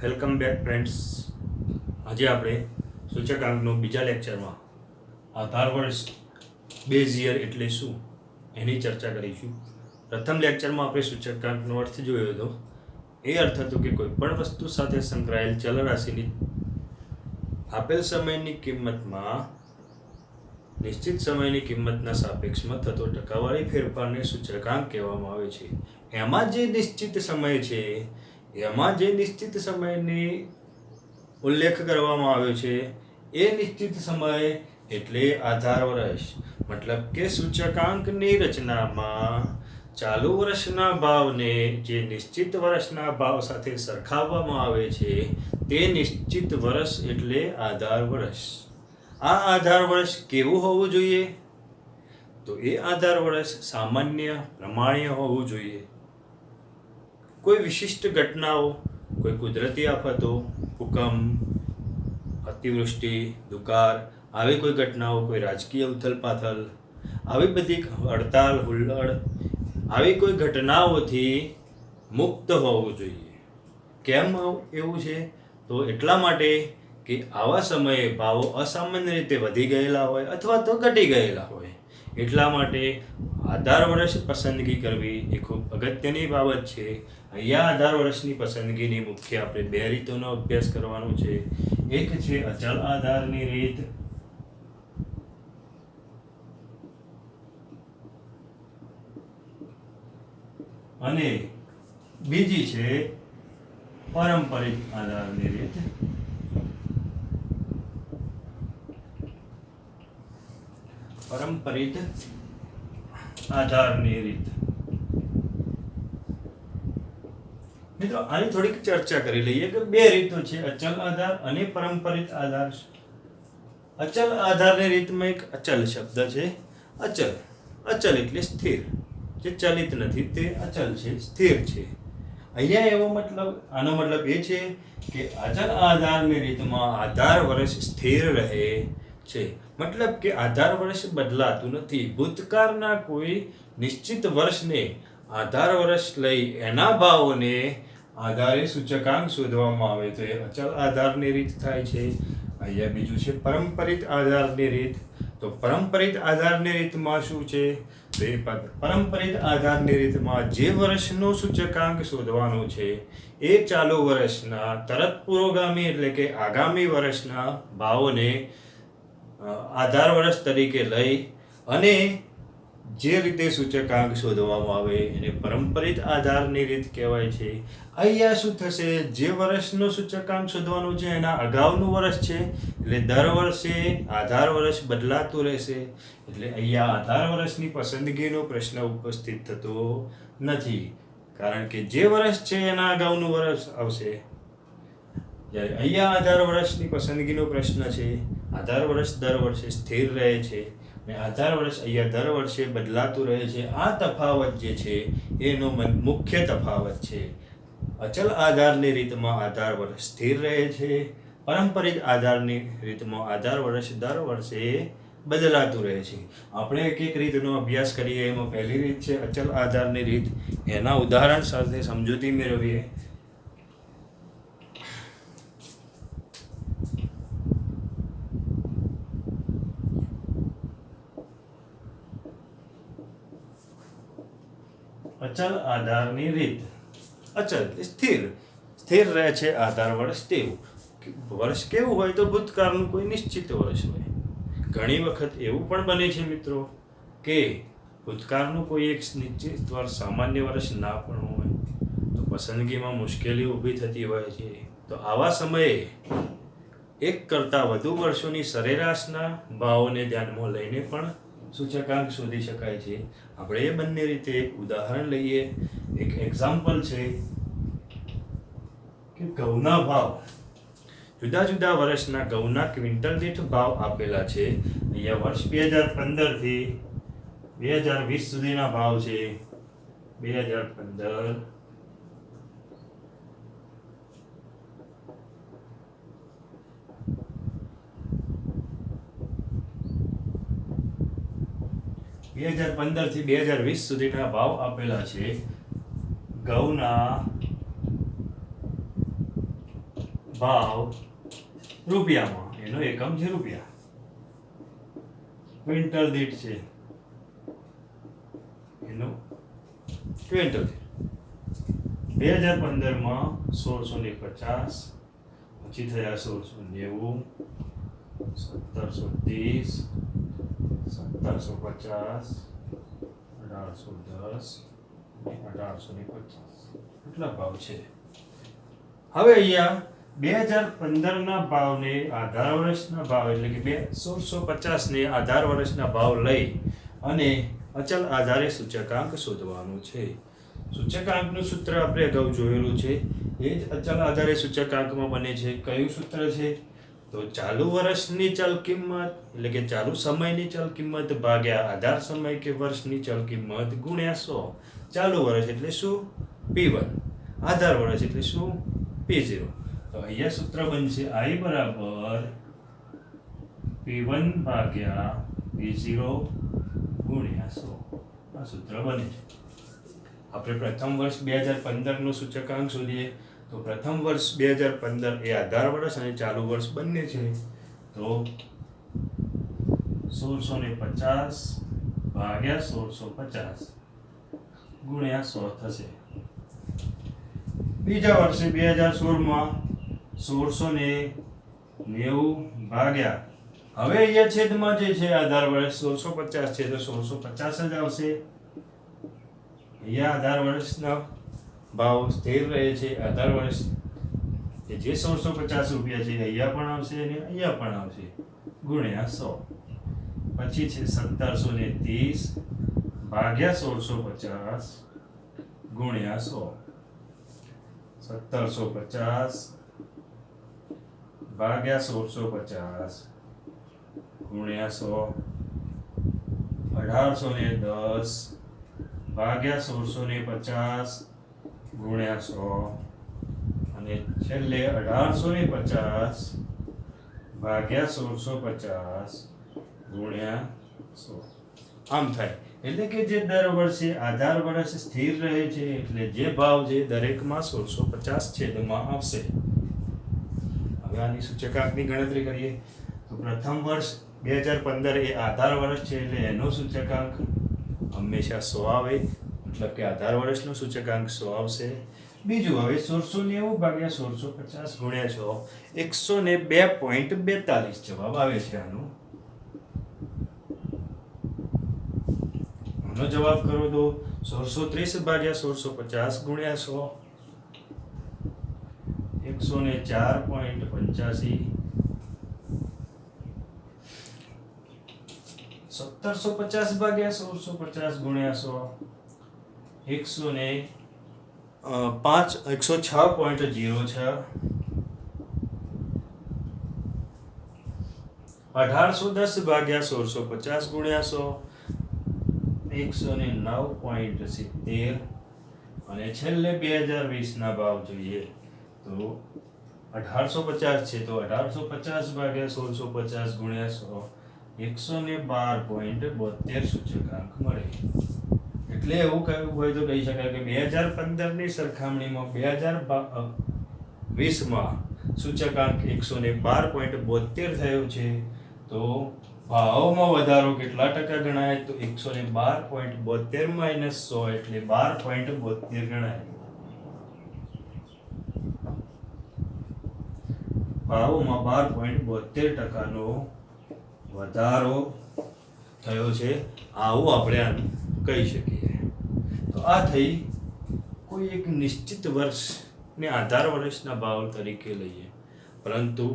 Welcome back friends. આજે આપણે સૂચકાંકનો બીજા લેક્ચરમાં આધાર વર્ષ બેઝ યર એટલે શું એની ચર્ચા કરીશું. પ્રથમ લેક્ચરમાં આપણે સૂચકાંકનો અર્થ જોયો હતો. એ અર્થ હતો કે કોઈ પણ વસ્તુ સાથે સંકળાયેલ ચલરાશિની આપેલ સમયની કિંમતમાં નિશ્ચિત સમયની કિંમતના સાપેક્ષમાં થતો ટકાવારી ફેરફારને સૂચકાંક કહેવામાં આવે છે. એમાં જે નિશ્ચિત સમય છે એમાં જે નિશ્ચિત સમયની ઉલ્લેખ કરવામાં આવ્યો છે એ નિશ્ચિત સમય એટલે આધાર વર્ષ. મતલબ કે સૂચકાંકની રચનામાં ચાલુ વર્ષના ભાવને જે નિશ્ચિત વર્ષના ભાવ સાથે સરખાવવામાં આવે છે તે નિશ્ચિત વર્ષ એટલે આધાર વર્ષ. આ આધાર વર્ષ કેવું હોવું જોઈએ? તો એ આધાર વર્ષ સામાન્ય પ્રમાણ્ય હોવું જોઈએ. કોઈ વિશિષ્ટ ઘટનાઓ, કોઈ કુદરતી આફતો, ભૂકંપ, અતિવૃષ્ટિ, દુકાળ, આવી કોઈ ઘટનાઓ, કોઈ રાજકીય ઉથલપાથલ, આવી બધી હડતાલ, હુલ્લડ, આવી કોઈ ઘટનાઓથી મુક્ત હોવું જોઈએ. કેમ એવું છે? તો એટલા માટે કે આવા સમયે ભાવો અસામાન્ય રીતે વધી ગયેલા હોય અથવા તો ઘટી ગયેલા હોય. એટલા માટે આધાર વર્ષ પસંદગી કરવી એ ખૂબ અગત્યની બાબત છે. અહીંયા આધાર વર્ષની પસંદગીની મુખ્ય આપણે બે રીતોનો અભ્યાસ કરવાનો છે. એક છે અચલ આધારની રીત અને બીજી છે પારંપરિક આધારની રીત. પારંપરિક આધારની રીત. મિત્રો આની થોડીક ચર્ચા કરી લઈએ કે બે રીતો છે, અચલ આધાર અને પારંપરિક આધાર. અચલ આધારની રીતમાં એક અચલ શબ્દ છે. અચલ એટલે સ્થિર, જે ચલિત નથી તે અચલ છે, સ્થિર છે. અહીંયા એવો મતલબ, આનો મતલબ એ છે કે અચલ આધારની રીતમાં આધાર વર્ષ સ્થિર રહે છે. મતલબ કે આધાર વર્ષ બદલાતું નથી. ભૂતકાળના કોઈ નિશ્ચિત વર્ષને આધાર વર્ષ લઈ એના ભાવોને આધારે સૂચકાંક શોધવામાં આવે તો એ અચલ આધારની રીત થાય છે. અહીંયા બીજું છે પારંપરિક આધારની રીત. તો પારંપરિક આધારની રીતમાં શું છે? તો એ પારંપરિક આધારની રીતમાં જે વર્ષનો સૂચકાંક શોધવાનો છે એ ચાલુ વર્ષના તરત પુરોગામી એટલે કે આગામી વર્ષના ભાવોને આધાર વર્ષ તરીકે લઈ અને જે રીતે સૂચકાંક શોધવામાં આવે એને પારંપરિક આધારની રીત કહેવાય છે. અહીંયા શું થશે? જે વર્ષનો સૂચકાંક શોધવાનું છે એના અગાઉનું વર્ષ છે એટલે દર વર્ષે આધાર વર્ષ બદલાતું રહેશે. એટલે અહીંયા આધાર વર્ષની પસંદગીનો પ્રશ્ન ઉપસ્થિત થતો નથી, કારણ કે જે વર્ષ છે એના અગાઉનું વર્ષ આવશે. જ્યારે અહીંયા આધાર વર્ષની પસંદગીનો પ્રશ્ન છે. આધાર વર્ષ દર વર્ષે સ્થિર રહે છે અને આધાર વર્ષ અહીંયા દર વર્ષે બદલાતું રહે છે. આ તફાવત જે છે એનો મુખ્ય તફાવત છે. અચલ આધારની રીતમાં આધાર વર્ષ સ્થિર રહે છે. પારંપરિક આધારની રીતમાં આધાર વર્ષ દર વર્ષે બદલાતું રહે છે. આપણે એક એક રીતનો અભ્યાસ કરીએ. એમાં પહેલી રીત છે અચલ આધારની રીત. એના ઉદાહરણ સાથે સમજૂતી મેળવીએ. અચલ આધારની રીત. અચલ સ્થિર રહે છે આધાર વર્ષ. તેવું વર્ષ કેવું હોય? તો ભૂતકાળનું કોઈ નિશ્ચિત વર્ષ હોય. ઘણી વખત એવું પણ બને છે મિત્રો કે ભૂતકાળનું કોઈ એક નિશ્ચિત વર્ષ સામાન્ય વર્ષ ના પણ હોય તો પસંદગીમાં મુશ્કેલી ઊભી થતી હોય છે. તો આવા સમયે એક કરતાં વધુ વર્ષોની સરેરાશના ભાવોને ધ્યાનમાં લઈને પણ સૂચકાંક શોધી શકાય છે. આપણે એ બંને રીતે એક ઉદાહરણ લઈએ. એક એક્ઝામ્પલ છે કે ઘઉંના ભાવ. જુદા જુદા વર્ષના ઘઉંના ક્વિન્ટલ દીઠ ભાવ આપેલા છે. અહીંયા વર્ષ 2015 થી 2020 સુધીના ભાવ છે. 2015 થી 2020 સુધીના ભાવ આપેલા છે ઘઉંના ભાવ રૂપિયામાં, એનો એકમ છે રૂપિયા, ક્વિન્ટલ દીઠ છે એનો ક્વિન્ટલ. 2015 1650, પછી થયા 1690, 1730, 1750, 1810, 1850 કેટલા ભાવ છે. હવે અહીંયા 2015 ભાવને આધાર વર્ષના ભાવ એટલે કે 1650 ને આધાર વર્ષના ભાવ લઈ અને અચલ આધારે સૂચકાંક શોધવાનું છે. સૂચકાંકનું સૂત્ર આપણે અગાઉ જોયેલું છે, એ જ અચલ આધારે સૂચકાંકમાં બને છે. કયું સૂત્ર છે? તો ચાલુ વર્ષની ચલ કિંમત એટલે કે ચાલુ સમયની ચલ કિંમત ભાગ્યા આધાર સમય કે વર્ષની ચલ કિંમત ગુણ્યા 100. ચાલુ વર્ષ એટલે શું? P1. આધાર વર્ષ એટલે શું? P0. તો અહીંયા સૂત્ર બનશે I બરાબર P1 ભાગ્યા P0 ગુણ્યા 100. આ સૂત્ર બને છે. આપણે પ્રથમ વર્ષ 2015 નું સૂચકાંક શોધીએ તો પ્રથમ વર્ષ 2015 એ આધાર વર્ષ અને ચાલુ વર્ષ બંને છે. તો 1650 ભાગ્યા 1650 ગુણ્યા 100 થશે. બીજા વર્ષે 2016 1690 ભાગ્યા, હવે અહીંયા છેદમાં જે છે આધાર વર્ષ 1650 છે તો 1650 જ આવશે. અહીંયા આધાર વર્ષના ભાવ સ્થિર રહે છે. આધાર વર્ષ કે જે 1650 રૂપિયા છે અહીંયા પણ આવશે અને અહીંયા પણ આવશે ગુણ્યા 100. પછી છે 1730 ભાગ્યા 1650 ગુણ્યા 100. 1750 ભાગ્યા 1650 ગુણ્યા 100. 1810 ભાગ્યા 1650 ગુણ્યા 100 અને છેલ્લે 1850 ભાગ્યા 1650 ગુણ્યા 100. આમ થાય. એટલે કે જે દર વર્ષે આધાર વર્ષ સ્થિર રહે છે એટલે જે ભાવ છે દરેકમાં 1650 છેદમાં આવશે. હવે આની સૂચકાંકની ગણતરી કરીએ તો પ્રથમ વર્ષ 2015 એ આધાર વર્ષ છે એટલે એનો સૂચકાંક હંમેશા 100 આવે, મતલબ કે આધાર વર્ષનો સૂચકાંક 100 આવશે. બીજું હવે 1690 ભાગ્યા 1650 ગુણ્યા 6 102.42 જવાબ આવે છે. આનો જવાબ કરો તો 1630 ભાગ્યા 1650 ગુણ્યા 100 104.85. 1750 ભાગ્યા 1650 ગુણ્યા 100 106.06. 1810 ભાગ્યા 1650 ગુણ્યા 100 109.70. અને છેલ્લે 2020 ના ભાવ જોઈએ તો 1850 છે તો 1850 ભાગ્યા 1650 ગુણ્યા 100 112.72 સૂચકાંક મળે. એટલે એવું કહેવું હોય તો કહી શકાય કે 2015 ની સરખામણીમાં 2020 માં સૂચકાંક 112.72 થયો છે. તો ભાવમાં વધારો કેટલા ટકા ગણાય? તો 112.72 માઇનસ 100 એટલે 12.72 ગણાય. ભાવમાં 12.72% વધારો થયો છે, આવું આપણે આનું કહી શકીએ. તો આ થઈ કોઈ એક નિશ્ચિત વર્ષને આધાર વર્ષના ભાવ તરીકે લઈએ, પરંતુ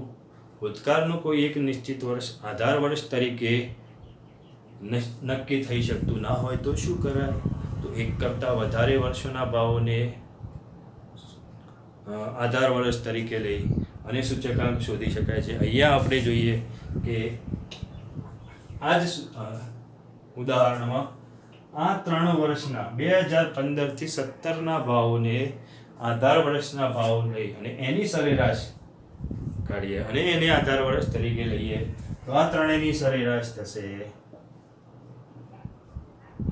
ભૂતકાળનું કોઈ એક નિશ્ચિત વર્ષ આધાર વર્ષ તરીકે નક્કી થઈ શકતું ના હોય તો શું કરાય? તો એક કરતાં વધારે વર્ષોના ભાવોને આધાર વર્ષ તરીકે લઈ અને સૂચકાંક શોધી શકાય છે. અહીંયા આપણે જોઈએ કે આ જ ઉદાહરણમાં આ 3 વર્ષના 2015 થી 17 ભાવોને આધાર વર્ષના ભાવ લઈ અને એની સરેરાશ કાઢીએ અને એને આધાર વર્ષ તરીકે લઈએ તો આ ત્રણેયની સરેરાશ થશે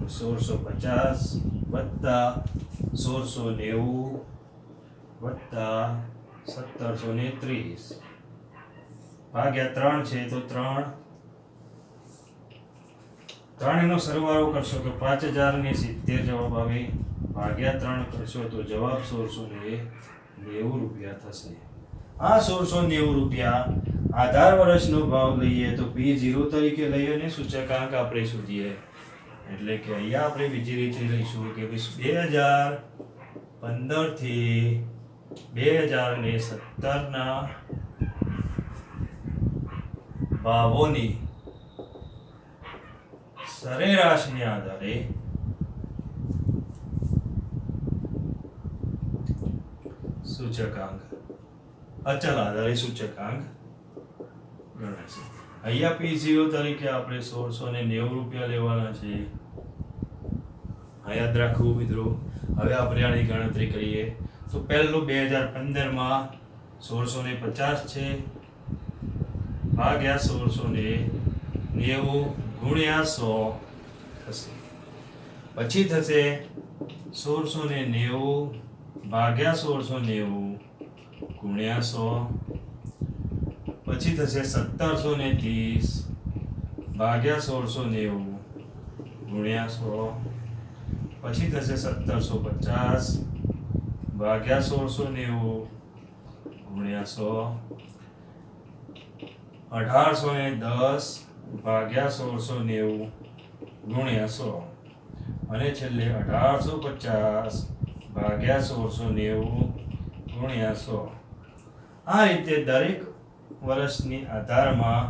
1650 વત્તા 1690 વત્તા 1730 ભાગ્યા 3 છે તો 3 નો સરવાળો કરશો તો 5070 જવાબ આવે, ભાગ્યા 3 કરશો તો જવાબ 1690 રૂપિયા થશે. આ 1690 રૂપિયા આધાર વર્ષનો ભાવ લઈએ તો P0 તરીકે લઈએ અને સૂચકાંક આપણે શોધીએ. એટલે કે અહીંયા આપણે બીજી રીતે લઈશું કે 2015 થી 2017 ના ભાવોની સરેરાશને આધારે સૂચકાંક અચલ આધારે સૂચકાંક ગણાશે. અહીંયા P0 તરીકે આપણે 1690 રૂપિયા લેવાના છે. આ યાદ રાખવું મિત્રો. હવે આપણે આની ગણતરી કરીએ તો પહેલું 2015 માં 1650 છે ભાગ્યા 1690 ગુણ્યા 100 થશે. પછી થશે 1690 ભાગ્યા 1690 ગુણ્યા 100. પછી થશે 1730 ભાગ્યા 1690 ગુણ્યા 100. પછી થશે 1750 ભાગ્યા 1690 ગુણ્યા 100. 1810 ભાગ્યા 1690 ગુણ્યા 100. અને છેલ્લે 1850 ભાગ્યા 1690 ગુણ્યા 100. આ રીતે દરેક વર્ષની આધારમાં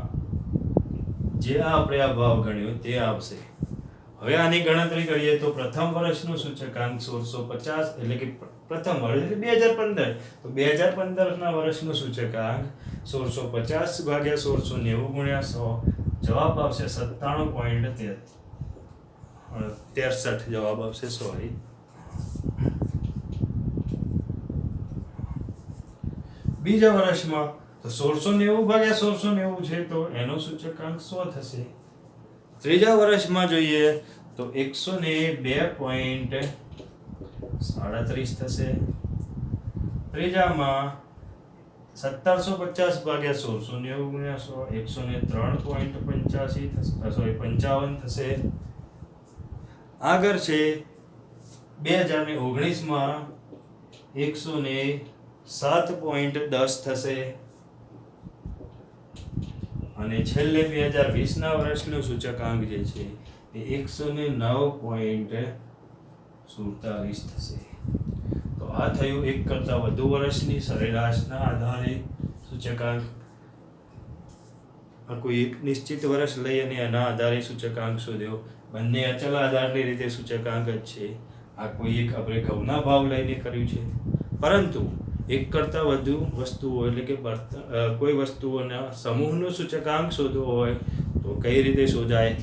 જે આપણે આ ભાવ ગણ્યો તે આવશે. હવે આની ગણતરી કરીએ તો પ્રથમ વર્ષનું સૂચકાંક 1650 એટલે કે પ્રથમ વર્ષ એટલે 2015, તો 2015 ના વર્ષનું સૂચકાંક 1650 ભાગ્યા 1690 ગુણ્યા 100 જવાબ આવશે 97.63 જવાબ આવશે. સોરી, બીજા વર્ષમાં તો 1690 ભાગ્યા 1690 છે તો એનો સૂચકાંક 100 થશે. ત્રીજા વર્ષમાં જોઈએ તો 102.37 થશે. ત્રીજામાં 1750 ભાગ્યા 1690 ગુણ્યા 100 103.85 થશે, સોરી 55 થશે. આગળ છે 2019 માં 107.10 થશે. અને છેલ્લે 2020 ના વર્ષનું સૂચકાંક જે છે એ 109.47 થશે. તો આ થયું એક કરતા વધુ વર્ષની સરેરાશના આધારે સૂચકાંક. કોઈ એક નિશ્ચિત વર્ષ લઈ અને એના આધારે સૂચકાંક શોધ્યો. બંને અચલ આધારની રીતે સૂચકાંક જ છે. આ કોઈ એક આપણે ઘઉંના ભાવ લઈને કર્યું છે. પરંતુ એક કરતાં વધુ વસ્તુઓ એટલે કે કોઈ વસ્તુઓના સમૂહનો સૂચકાંક શોધવો હોય તો કઈ રીતે શોધાય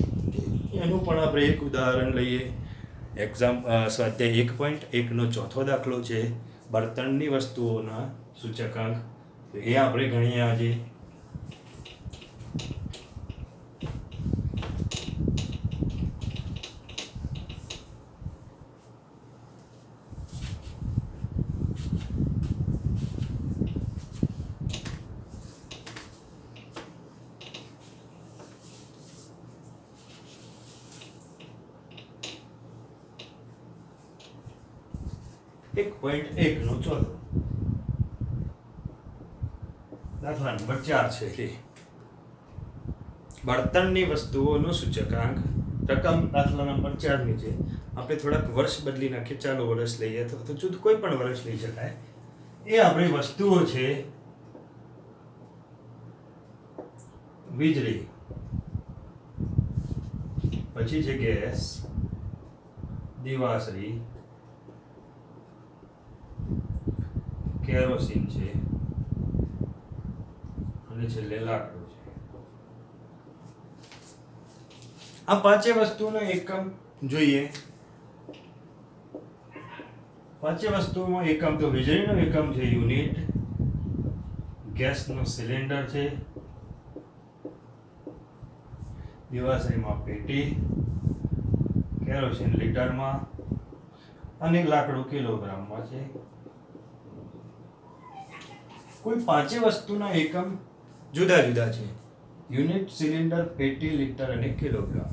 એનું પણ આપણે એક ઉદાહરણ લઈએ. સ્વાધ્યાય 1.1 નો ચોથો દાખલો છે બળતણની વસ્તુઓના સૂચકાંક. એ આપણે ગણીએ આજે. દાખલા નંબર 4 છે. બળતણની વસ્તુઓનો સૂચકાંક રકમ દાખલા નંબર 4 ની છે. આપણે થોડાક વર્ષ બદલી નાખીએ. ચાલો વર્ષ લઈએ તો જુદ કોઈ પણ વર્ષ લઈ શકાય. એ આપણી વસ્તુઓ છે વીજળી, પછી છે ગેસ, દિવાસળી, કેરોસીન છે અને છેલ્લે લાકડું છે. આ પાંચે વસ્તુઓનો એકમ જોઈએ. પાંચે વસ્તુઓમાં એકમ તો વીજળીનો એકમ છે યુનિટ, ગેસનો સિલિન્ડર છે, દિવાસળીમાં પેટી, કેરોસીન લીટરમાં અને લાકડું કિલોગ્રામમાં છે. કુલ પાંચે વસ્તુના એકમ જુદા જુદા છે. યુનિટ, સિલિન્ડર, પેટી, લિટર અને કિલોગ્રામ.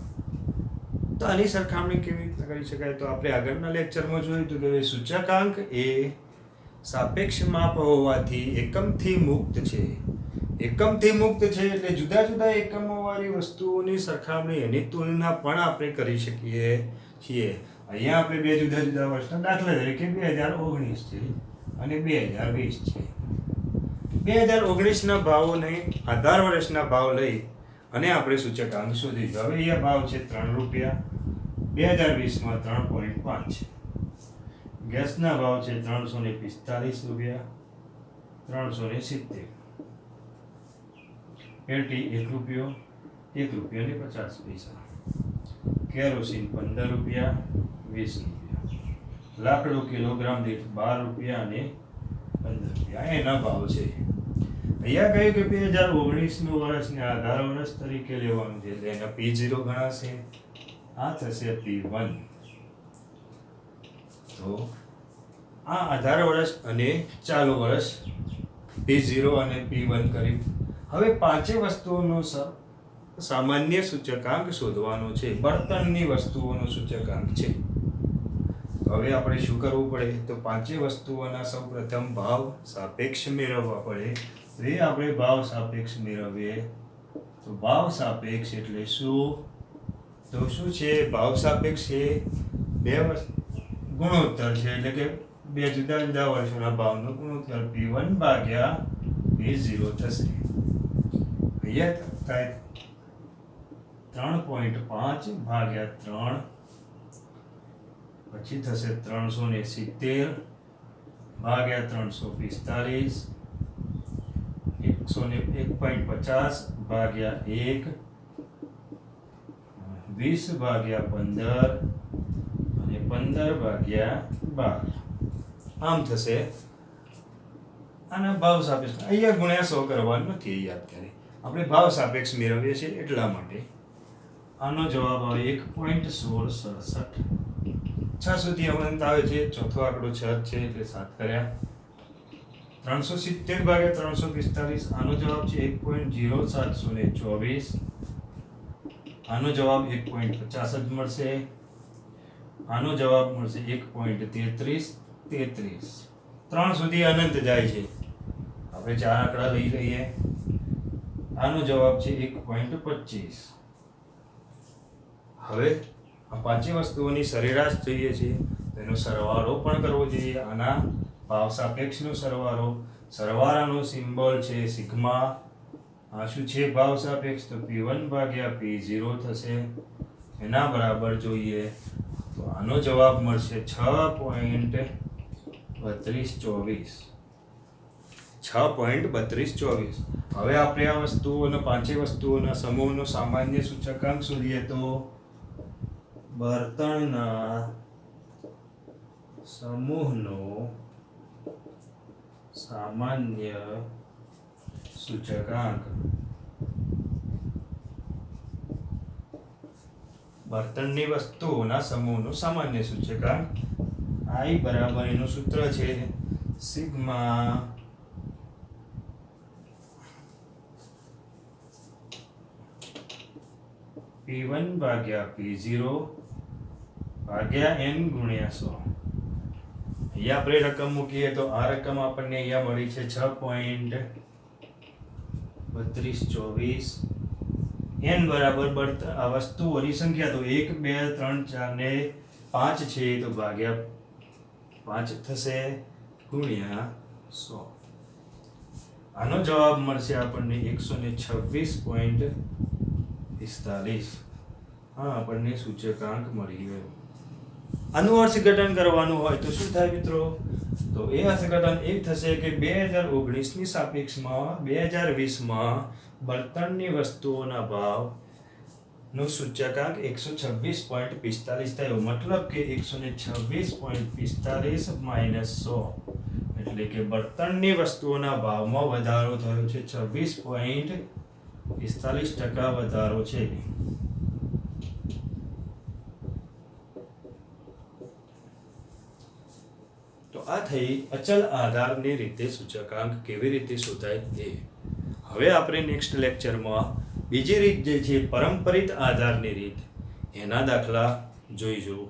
તો આની સરખામણી કેવી રીતે કરી શકાય? તો આપણે આગળના લેક્ચરમાં જોયું હતું કે સૂચકાંક એ સાપેક્ષ માપ હોવાથી એકમથી મુક્ત છે. એકમથી મુક્ત છે એટલે જુદા જુદા એકમોવાળી વસ્તુઓની સરખામણી, એની તુલના પણ આપણે કરી શકીએ છીએ. અહીંયા આપણે બે જુદા જુદા વર્ષના દાખલા તરીકે 2019 છે અને 2020 છે. 2019ના ભાવોને આધાર વર્ષના ભાવ લઈ અને આપણે સૂચકાંક શોધીશું. હવે અહીંયા ભાવ છે 3 રૂપિયા, 2020માં 3.5. ગેસના ભાવ છે 345 રૂપિયા, 370. પેટી 1 રૂપિયો, 1 રૂપિયા ને 50 પૈસા. કેરોસીન 15 રૂપિયા, 20 રૂપિયા. લાકડું કિલોગ્રામ દીઠ 12 રૂપિયા અને 15 રૂપિયા એના ભાવ છે. અહીંયા કહ્યું કે 2019નું વર્ષને આધાર વર્ષ તરીકે લેવાનું છે એટલે એના P0 ગણાશે. આ થશે P1. તો આ આધાર વર્ષ અને ચાલુ વર્ષ P0 અને P1 કરી. હવે પાંચે વસ્તુઓનો સામાન્ય સૂચકાંક શોધવાનો છે. બળતણની વસ્તુઓનો સૂચકાંક છે. હવે આપણે શું કરવું પડે? તો પાંચે વસ્તુઓના સૌપ્રથમ ભાવ સાપેક્ષ મેળવવા પડે. તો એ આપણે ભાવ સાપેક્ષ મેળવીએ. તો ભાવ સાપેક્ષ એટલે શું? તો શું છે? ભાવ સાપેક્ષ છે બે ગુણોત્તર છે એટલે કે બે જુદા જુદા વર્ષોના ભાવનો ગુણોત્તર P1 ભાગ્યા P0 થશે. અહીંયા થાય 3.5 ભાગ્યા 3, પછી થશે 370 ભાગ્યા 345, 1.50 ભાગ્યા 1, 20 ભાગ્યા 15 અને 15 ભાગ્યા 12. આમ થશે. આના ભાવ સાપેક્ષ અહીંયા ગુણ્યા 100 કરવાનું નથી. અહીંયા અત્યારે આપણે ભાવ સાપેક્ષ મેળવીએ છીએ એટલા માટે આનો જવાબ આવે 1.1667. 6 સુધી અનંત આવે છે. ચોથો આંકડો 6 છે એટલે 7 કર્યા. 370 ભાગ્યા 345 આનો જવાબ છે 1.0724. આનો જવાબ 1.50 જ મળશે. આનો જવાબ મળશે 1.3333. 3 સુધી અનંત જાય છે. આપણે 4 આંકડા લઈ લઈએ. આનો જવાબ છે 1.25. હવે આ પાંચે વસ્તુઓની સરેરાશ જોઈએ છે. તેનો સરવાળો પણ કરવો જોઈએ. આના ભાવ સાપેક્ષનો સરવાળો. સરવાળાનો સિમ્બોલ છે સિગ્મા. આ શું છે? ભાવ સાપેક્ષ. તો P1 ભાગ્યા P0 થશે. એના બરાબર જોઈએ તો આનો જવાબ મળશે 6.3224. 6.3224. હવે આપણે આ વસ્તુઓનો પાંચે વસ્તુઓના સમૂહનો સામાન્ય સૂચકાંક શોધીએ તો બળતણના સમૂહનો સામાન્ય સૂચકાંક. બળતણની વસ્તુઓના સમૂહનો સામાન્ય સૂચકાંક I બરાબર એનું સૂત્ર છે સિગ્મા P1 ભાગ્યા P0 ભાગ્યા n ગુણ્યા 100. અહીંયા આપણે રકમ મૂકીએ તો આ રકમ આપણને અહીંયા મળી છે 6.3224. n બરાબર આ વસ્તુઓની સંખ્યા તો 1 2 3 4 ને 5 છે તો ભાગ્યા 5 થશે ગુણ્યા 100. આનો જવાબ મળશે આપણને 126.45. હા આપણને સૂચકાંક મળી ગયો. આનું અર્થઘટન કરવાનું હોય તો શું થાય મિત્રો? તો એ અર્થઘટન એ થશે કે 2019ની સાપેક્ષમાં 2020માં બળતણની વસ્તુઓના ભાવ નું સૂચકાંક 126.45 થયો. મતલબ કે 126.45 માઇનસ 100 એટલે કે બળતણની વસ્તુઓના ભાવમાં વધારો થયો છે. 26.45% વધારો છે. તો આ થઈ અચલ આધારની રીતે સૂચકાંક કેવી રીતે શોધાય એ. હવે આપણે નેક્સ્ટ લેક્ચરમાં બીજી રીત જે છે પરંપરિત આધારની રીત એના દાખલા જોઈશું.